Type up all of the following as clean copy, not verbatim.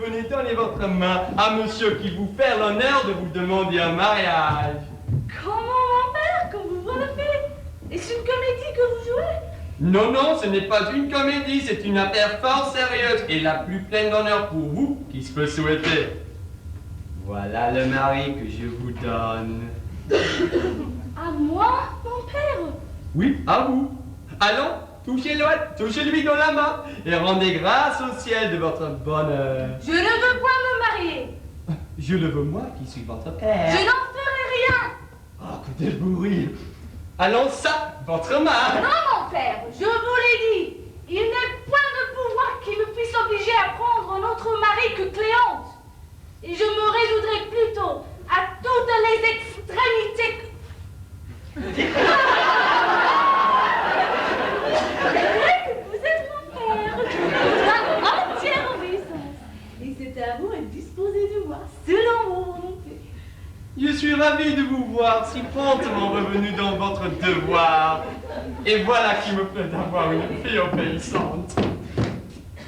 venez donner votre main à monsieur qui vous fait l'honneur de vous demander un mariage. Comment, mon père, comme vous le faites? Est-ce une comédie que vous jouez? Non, non, ce n'est pas une comédie, c'est une affaire fort sérieuse et la plus pleine d'honneur pour vous qui se peut souhaiter. Voilà le mari que je vous donne. À moi, mon père? Oui, à vous. Allons, touchez-lui dans la main et rendez grâce au ciel de votre bonheur. Je ne veux point me marier. Je le veux moi qui suis votre père. Je n'en ferai rien. Oh, que de bruit. Allons ça, votre main. Non, mon père, je vous l'ai dit. Il n'est point de pouvoir qui me puisse obliger à prendre un autre mari que Cléante. Et je me résoudrai plutôt à toutes les extrémités que... C'est vrai que vous êtes mon père. Je vous dois entière obéissance. Et c'est à vous d'être disposé de moi, selon vos volontés. Je suis ravi de vous voir si promptement revenu dans votre devoir. Et voilà qui me plaît d'avoir une fille obéissante.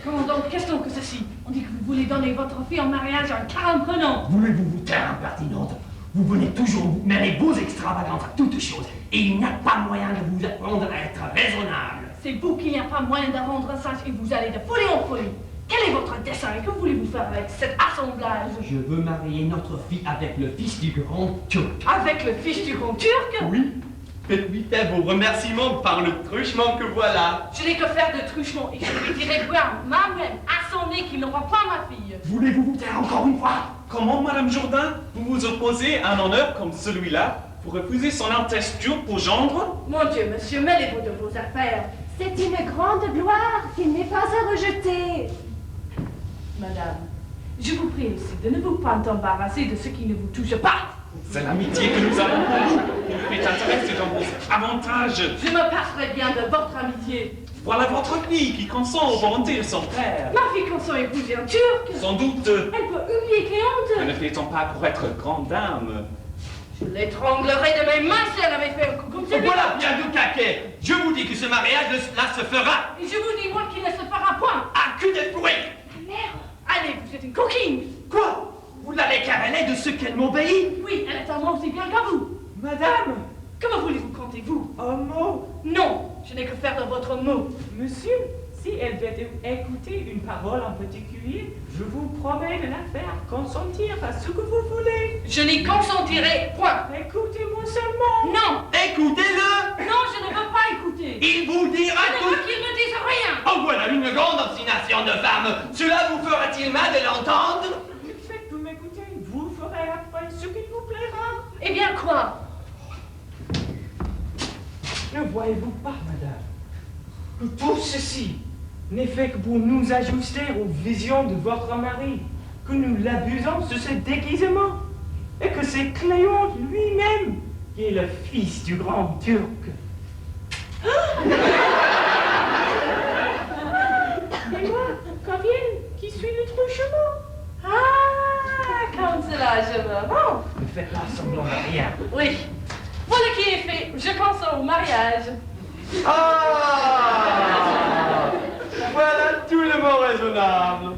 Comment donc, qu'est-ce donc que ceci? On dit que vous voulez donner votre fille en mariage à un carême prenant. Voulez-vous vous taire, impertinente? Vous venez toujours vous mêler vos extravagances à toutes choses, et il n'y a pas moyen de vous apprendre à être raisonnable. C'est vous qui n'y a pas moyen de rendre sage et vous allez de folie en folie. Quel est votre dessein et que voulez-vous faire avec cet assemblage? Je veux marier notre fille avec le fils du grand turc. Avec le fils du grand turc? Oui, faites-lui faire vos remerciements par le truchement que voilà. Je n'ai que faire de truchement et je lui dirai bien, moi-même, à son nez, qu'il n'aura pas ma fille. Voulez-vous vous taire encore une fois? Comment, Madame Jourdain, vous vous opposez à un honneur comme celui-là? Vous refusez son Altesse turque pour gendre? Mon Dieu, monsieur, mêlez-vous de vos affaires. C'est une grande gloire qu'il n'est pas à rejeter. Madame, je vous prie aussi de ne vous pas embarrasser de ce qui ne vous touche pas. C'est l'amitié que nous avons pour vous. Vous nous faites intéresser dans vos avantages. Je me passerai bien de votre amitié. Voilà votre fille qui consent aux volontés de son père. Ma fille consent épouser un turc. Sans doute, Elle peut humilier Cléante. ne fait-on pas pour être grande dame? Je l'étranglerais de mes mains si elle avait fait un coup comme celui-là. Voilà bien du caquet. Je vous dis que ce mariage-là se fera. Et je vous dis, moi, qu'il ne se fera point. À cul de bruit. Merde. Allez, vous êtes une coquine. Quoi? Vous l'avez carrelée de ce qu'elle m'obéit? Oui, elle est à moi aussi bien qu'à vous. Madame, Comment voulez-vous compter, vous? un mot. Non, je n'ai que faire de votre mot. Monsieur, si elle veut écouter une parole en particulier, je vous promets de la faire consentir à ce que vous voulez. Je n'y consentirai point. Écoutez-moi seulement. Non, Écoutez-le. non, je ne veux pas écouter. Il vous dira Je ne tout. veux qu'il me dise rien. Oh, voilà une grande obstination de femme. Cela vous fera-t-il mal de l'entendre? Faites-vous m'écouter, vous ferez après ce qu'il vous plaira. Eh bien, quoi? Ne voyez-vous pas, madame, que tout ceci n'est fait que pour nous ajuster aux visions de votre mari, que nous l'abusons de ce déguisement, et que c'est Cléante lui-même qui est le fils du grand turc. Et moi, Corinne, qui suis le truchement. Ah, comme cela, je me rends. Ne faites pas semblant de rien. Oui, voilà qui est fait. Je consens au mariage. Ah! Voilà tout le mot raisonnable.